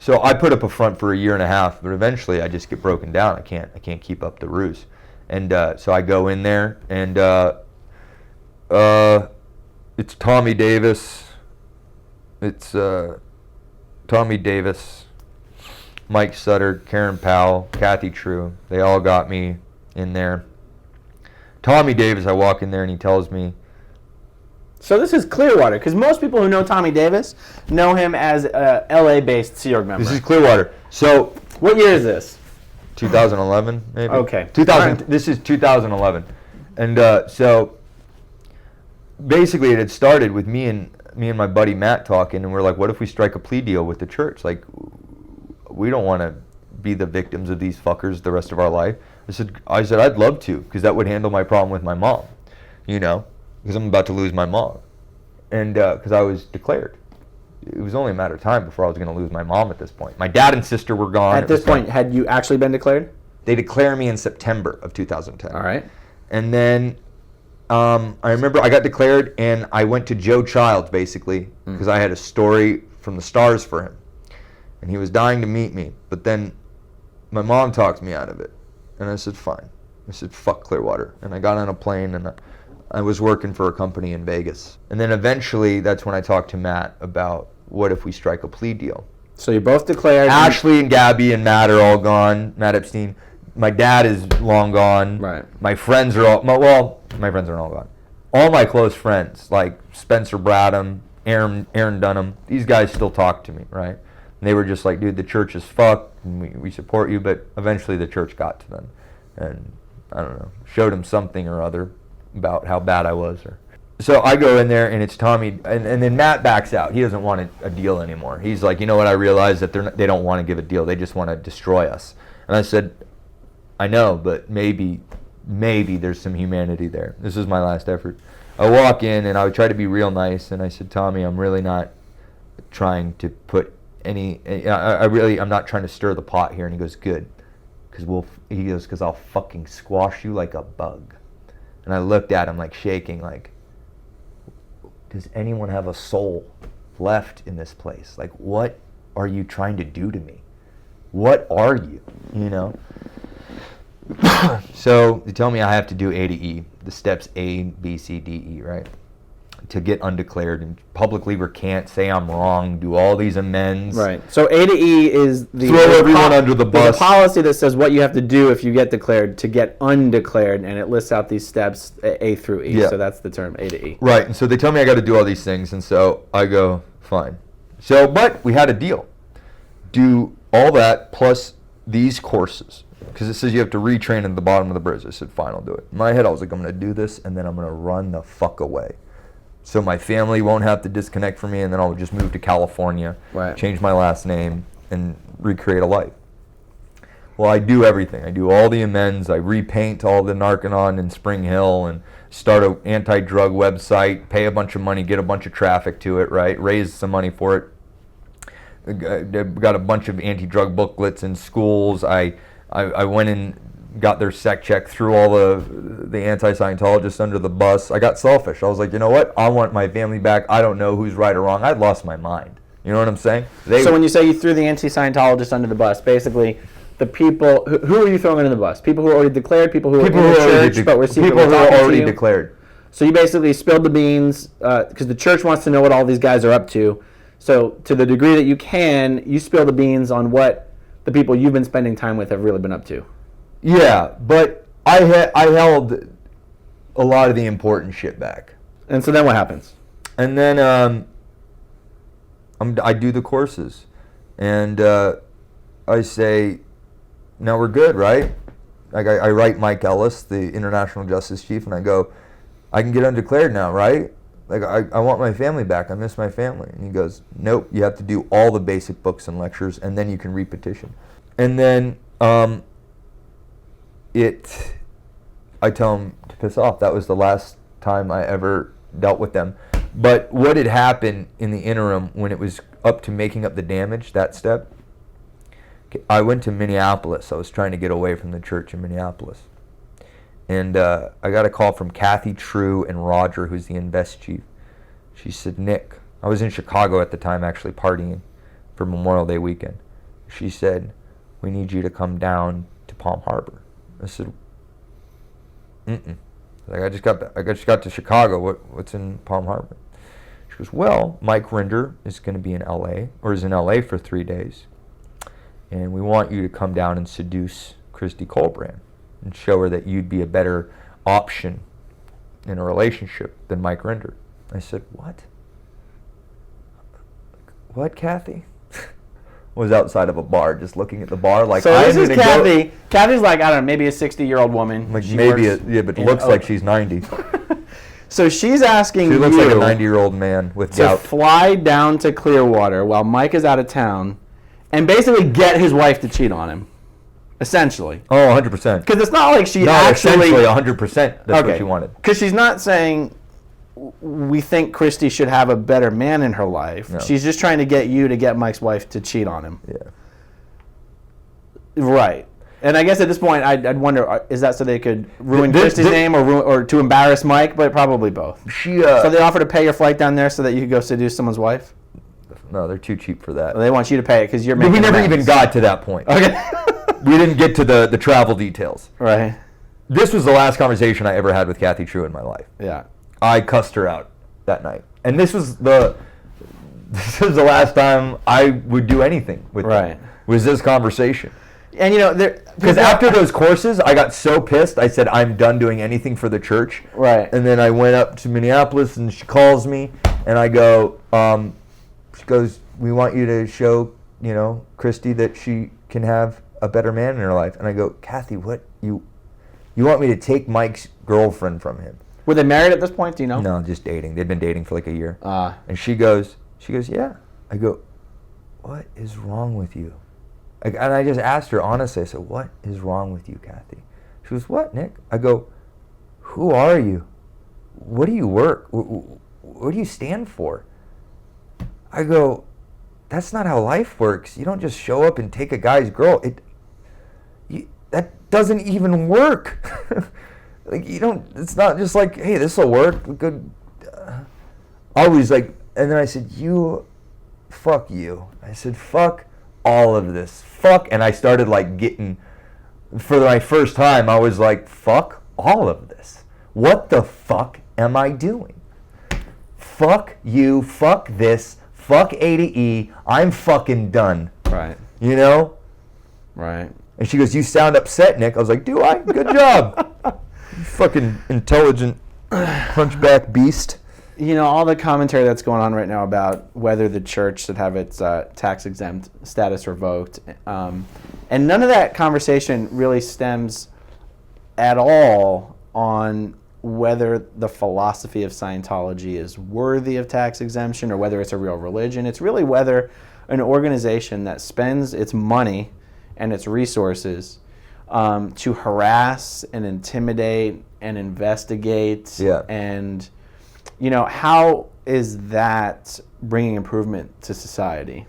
So I put up a front for a year and a half, but eventually I just get broken down. I can't keep up the ruse. And so I go in there, and it's Tommy Davis. It's Tommy Davis, Mike Sutter, Karen Powell, Kathy True. They all got me in there. Tommy Davis, I walk in there and he tells me. So this is Clearwater, because most people who know Tommy Davis know him as a LA-based Sea Org member. This is Clearwater. So what year is this? 2011, maybe. Okay. 2000. Right. This is 2011, and so basically it had started with me and my buddy Matt talking, and we're like, what if we strike a plea deal with the church? Like, we don't want to be the victims of these fuckers the rest of our life. I said I'd love to, because that would handle my problem with my mom, because I'm about to lose my mom, and because I was declared. It was only a matter of time before I was going to lose my mom at this point. My dad and sister were gone. At this point, had you actually been declared? They declared me in September of 2010. All right. And then I remember I got declared, and I went to Joe Childs, basically, because I had a story from the stars for him. And he was dying to meet me. But then my mom talked me out of it. And I said, fine. I said, fuck Clearwater. And I got on a plane, and I was working for a company in Vegas. And then eventually, that's when I talked to Matt about what if we strike a plea deal. So you're both declared. Ashley and Gabby and Matt are all gone. Matt Epstein. My dad is long gone. Right. My friends are all, my friends aren't all gone. All my close friends, like Spencer Bradham, Aaron Dunham, these guys still talk to me, right? And they were just like, dude, the church is fucked, and we support you, but eventually the church got to them. And, I don't know, showed them something or other about how bad I was. So I go in there, and it's Tommy, and then Matt backs out. He doesn't want a deal anymore. He's like, you know what, I realize that they don't want to give a deal. They just want to destroy us. And I said, I know, but maybe there's some humanity there. This is my last effort. I walk in, and I would try to be real nice, and I said, Tommy, I'm really not trying to put I'm not trying to stir the pot here. And he goes, good, because I'll fucking squash you like a bug. And I looked at him like shaking, like, does anyone have a soul left in this place? Like, what are you trying to do to me? What are you, So they tell me I have to do A to E, the steps A, B, C, D, E, right? To get undeclared and publicly recant, say I'm wrong, do all these amends. Right. So A to E is throw everyone under the bus. There's a policy that says what you have to do if you get declared to get undeclared, and it lists out these steps A through E. Yeah. So that's the term A to E. Right. And so they tell me I got to do all these things, and so I go, fine. So, but we had a deal. Do all that plus these courses. Because it says you have to retrain at the bottom of the bridge. I said, fine, I'll do it. In my head, I was like, I'm going to do this, and then I'm going to run the fuck away. So my family won't have to disconnect from me, and then I'll just move to California, right, change my last name, and recreate a life. Well, I do everything. I do all the amends. I repaint all the Narconon in Spring Hill and start an anti-drug website, pay a bunch of money, get a bunch of traffic to it, right? Raise some money for it. Got a bunch of anti-drug booklets in schools. I went and got their sec check, threw all the anti-Scientologists under the bus. I got selfish. I was like, you know what? I want my family back. I don't know who's right or wrong. I'd lost my mind. You know what I'm saying? So when you say you threw the anti-Scientologists under the bus, basically the people, who are you throwing under the bus? People who are already declared, people who are in the church, but we're secretly people who are already to you? Declared. So you basically spilled the beans, because the church wants to know what all these guys are up to. So to the degree that you can, you spill the beans on what the people you've been spending time with have really been up to. Yeah, but I held a lot of the important shit back. And so then what happens? And then I do the courses, and I say, now we're good, right? Like I write Mike Ellis, the International Justice Chief, and I go, I can get undeclared now, right? Like I want my family back. I miss my family. And he goes, nope, you have to do all the basic books and lectures, and then you can repetition. And then I tell him to piss off. That was the last time I ever dealt with them. But what had happened in the interim when it was up to making up the damage, that step, I went to Minneapolis. I was trying to get away from the church in Minneapolis. And I got a call from Kathy True and Roger, who's the Invest Chief. She said, Nick, I was in Chicago at the time actually partying for Memorial Day weekend. she said, we need you to come down to Palm Harbor. I said, like, I just got to Chicago. What's in Palm Harbor? She goes, well, Mike Rinder is going to be in L.A. or is in L.A. for 3 days. And we want you to come down and seduce Christy Colbrand and show her that you'd be a better option in a relationship than Mike Rinder. I said, what? What, Kathy? Was outside of a bar, just looking at the bar, like, so this is Kathy. Kathy's like, I don't know, maybe a 60-year-old woman. Like but looks like she's 90. So she's asking She looks like a 90-year-old man with to gout. fly down to Clearwater while Mike is out of town and basically get his wife to cheat on him, essentially. Oh, 100%. Because it's not like she essentially 100%. That's what she wanted. Because she's not saying we think Christy should have a better man in her life. No. She's just trying to get you to get Mike's wife to cheat on him. Yeah. Right. And I guess at this point, I'd wonder, is that so they could ruin Christy's name or to embarrass Mike? But probably both. So they offer to pay your flight down there so that you could go seduce someone's wife? No, they're too cheap for that. Well, they want you to pay it because you're making We never amends. even got to that point. Okay. We didn't get to the travel details. Right. This was the last conversation I ever had with Kathy True in my life. Yeah. I cussed her out that night. And this was the last time I would do anything with her. Was this conversation. And because after those courses, I got so pissed. I said, I'm done doing anything for the church. Right. And then I went up to Minneapolis, and she calls me, and I go, she goes, we want you to show, Christy that she can have a better man in her life. And I go, Kathy, what? You want me to take Mike's girlfriend from him? Were they married at this point? Do you know? No, just dating. They'd been dating for like a year. And she goes, yeah. I go, what is wrong with you? And I just asked her honestly. I said, what is wrong with you, Kathy? She goes, what, Nick? I go, who are you? What do you work? What do you stand for? I go, that's not how life works. You don't just show up and take a guy's girl. That doesn't even work. Like, it's not just like, hey, this will work. Good. Always like, and then I said, fuck you. I said, fuck all of this. Fuck. And I started like getting, for my first time, I was like, fuck all of this. What the fuck am I doing? Fuck you. Fuck this. Fuck A to E. I'm fucking done. Right. Right. And she goes, you sound upset, Nick. I was like, do I? Good job. You fucking intelligent hunchback beast. All the commentary that's going on right now about whether the church should have its tax-exempt status revoked. And none of that conversation really stems at all on whether the philosophy of Scientology is worthy of tax exemption or whether it's a real religion. It's really whether an organization that spends its money and its resources to harass and intimidate and investigate. Yeah. And, how is that bringing improvement to society?